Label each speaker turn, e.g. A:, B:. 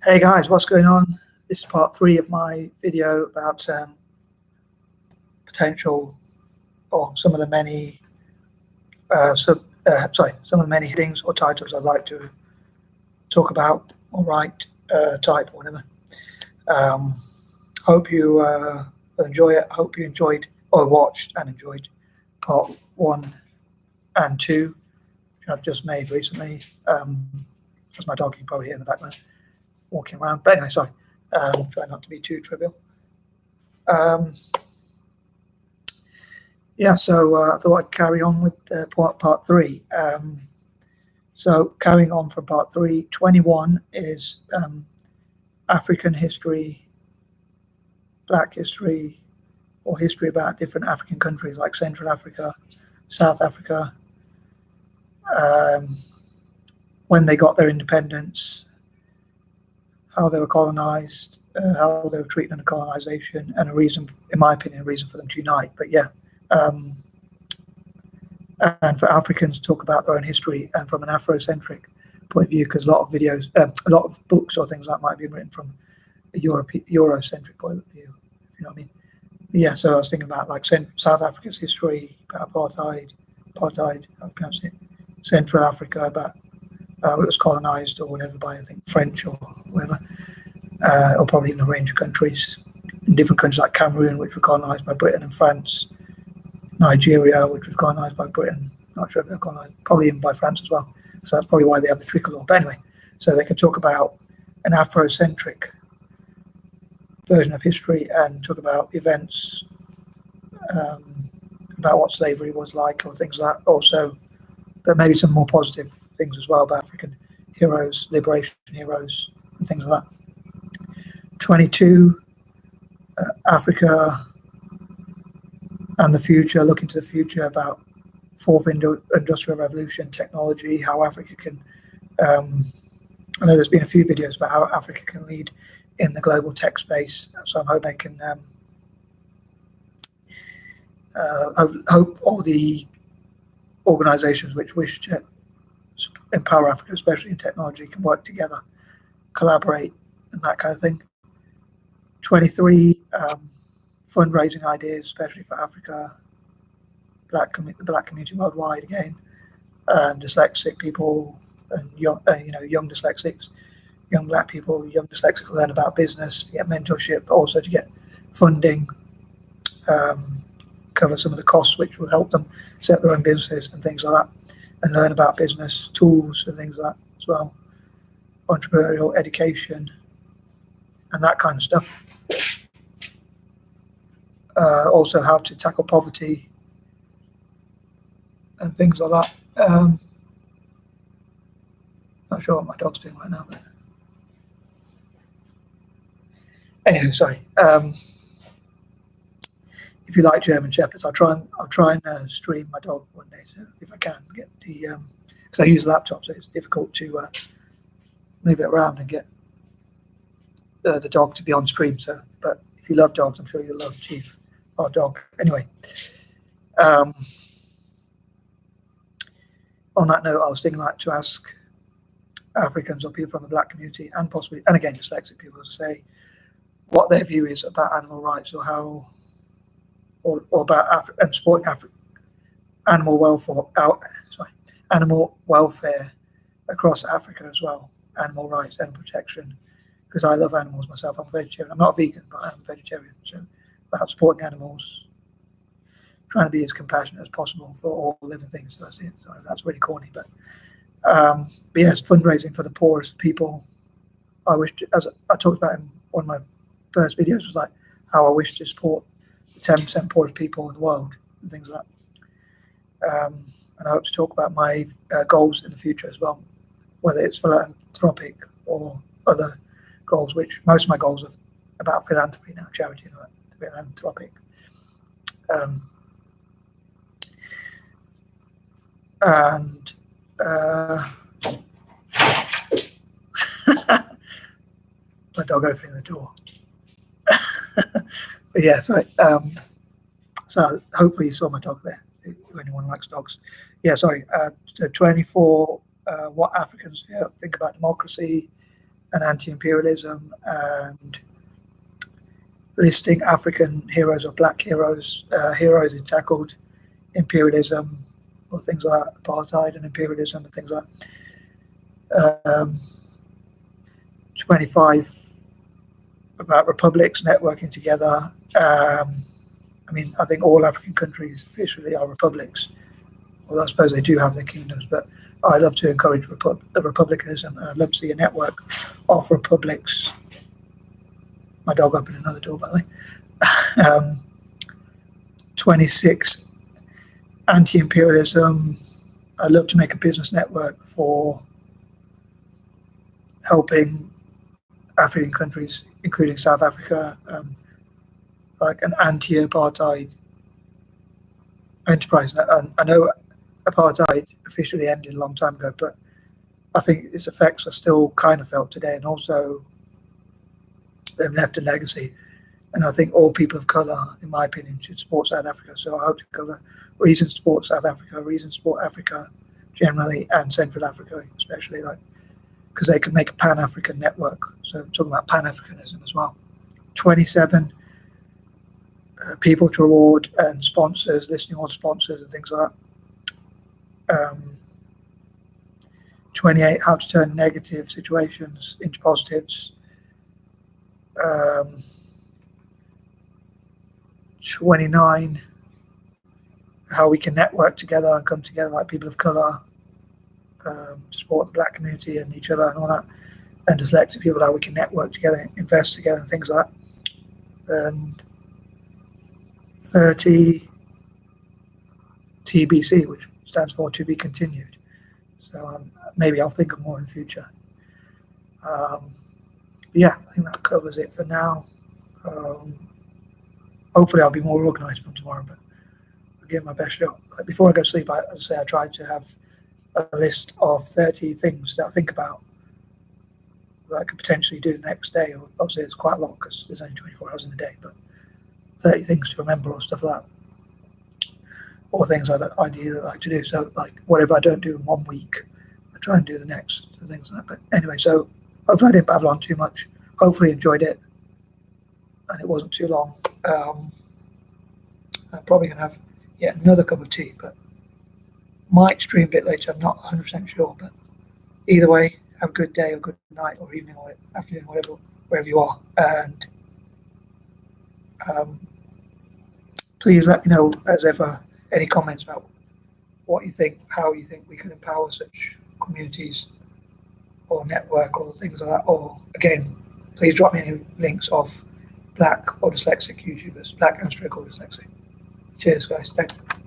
A: Hey guys, what's going on? This is part 3 of my video about potential, or some of the many some of the many headings or titles I'd like to talk about or write, type or whatever. Hope you enjoy it. Hope you enjoyed or watched and enjoyed part 1 and 2, which I've just made recently. That's my dog, you can probably hear in the background walking around. But anyway, sorry, try not to be too trivial. Yeah, so I thought I'd carry on with part 3. So carrying on from part 3, 21 is African history, Black history, or history about different African countries like Central Africa, South Africa, when they got their independence, how they were colonized, how they were treated under colonization, and a reason, in my opinion, a reason for them to unite. But yeah, and for Africans to talk about their own history and from an Afrocentric point of view, because a lot of videos, a lot of books or things like that might be written from a Eurocentric point of view, if you know what I mean. Yeah, so I was thinking about like South Africa's history, about apartheid, how to pronounce it, Central Africa, about it was colonized or whatever by, I think, French or whatever, or probably in a range of countries, in different countries like Cameroon, which were colonized by Britain and France, Nigeria, which was colonized by Britain, not sure if they're colonized, probably even by France as well. So that's probably why they have the tricolor. But anyway, so they can talk about an Afrocentric version of history and talk about events, about what slavery was like or things like that also, but maybe some more positive things as well about African heroes, liberation heroes, and things like that. 22, Africa and the future, looking to the future about fourth industrial revolution, technology, how Africa can, I know there's been a few videos about how Africa can lead in the global tech space, so I'm hoping they can, hope all the organizations which wish to empower Africa, especially in technology, can work together, collaborate, and that kind of thing. 23, fundraising ideas, especially for Africa, the black community worldwide again, dyslexic people, and young dyslexics, young black people, young dyslexics learn about business, get mentorship, but also to get funding, cover some of the costs which will help them set their own businesses and things like that, and learn about business tools and things like that as well, entrepreneurial education, and that kind of stuff. Also how to tackle poverty and things like that. Not sure what my dog's doing right now, but anyway, sorry. If you like German Shepherds, I'll try and stream my dog one day, so if I can get the, because I use a laptop, so it's difficult to move it around and get the dog to be on stream. So, but if you love dogs, I'm sure you'll love Chief, our dog. Anyway, on that note, I was thinking like to ask Africans or people from the black community, and possibly, and again, dyslexic people, to say what their view is about animal rights, or how, or about and supporting animal welfare across Africa as well, animal rights and protection, because I love animals myself. I'm a vegetarian. I'm not a vegan, but I'm a vegetarian. So about supporting animals, trying to be as compassionate as possible for all living things. So that's it. Sorry, that's really corny, but yes, fundraising for the poorest people. I wish to, as I talked about in one of my first videos, was like how I wish to support the 10% poorest people in the world and things like that. And I hope to talk about my goals in the future as well, whether it's philanthropic or other goals, which most of my goals are about philanthropy now, charity and all that, philanthropic. And my dog opening the door. But yeah, sorry. So hopefully you saw my dog there, if anyone likes dogs. Yeah, sorry. So 24, what Africans think about democracy, and anti-imperialism, and listing African heroes or black heroes, heroes who tackled imperialism or things like that, apartheid and imperialism and things like that. 25 about republics networking together. I mean, I think all African countries officially are republics, although I suppose they do have their kingdoms, but I love to encourage republicanism, and I'd love to see a network of republics. My dog opened another door, by the way. 26, anti-imperialism. I'd love to make a business network for helping African countries, including South Africa, like an anti-apartheid enterprise. I know apartheid officially ended a long time ago, but I think its effects are still kind of felt today, and also they've left a legacy. And I think all people of colour, in my opinion, should support South Africa. So I hope to cover reasons to support South Africa, reasons to support Africa generally, and Central Africa especially, like, because they can make a Pan-African network. So talking about Pan-Africanism as well. 27, people to reward and sponsors, listing all sponsors and things like that. 28, how to turn negative situations into positives. 29, how we can network together and come together like people of colour, support the black community and each other and all that, and dyslexic people, how we can network together, invest together and things like that. And 30, TBC, which stands for to be continued. So maybe I'll think of more in the future. Yeah, I think that covers it for now. Hopefully I'll be more organised from tomorrow, but I'll give my best shot. Like before I go to sleep, as I say, I try to have a list of 30 things that I think about that I could potentially do the next day. Obviously it's quite a lot because there's only 24 hours in a day, but 30 things to remember or stuff like that. Or things I ideally like to do. So like whatever I don't do in 1 week, I try and do the next, and things like that. But anyway, so hopefully I didn't babble on too much. Hopefully you enjoyed it and it wasn't too long. I'm probably going to have yet another cup of tea, but might stream a bit later. I'm not 100% sure, but either way, have a good day or good night or evening or afternoon, whatever, wherever you are. And please let me know, as ever, any comments about what you think, how you think we can empower such communities or network or things like that. Or again, please drop me any links of black or dyslexic YouTubers, black and stroke or dyslexic. Cheers, guys. Thank you.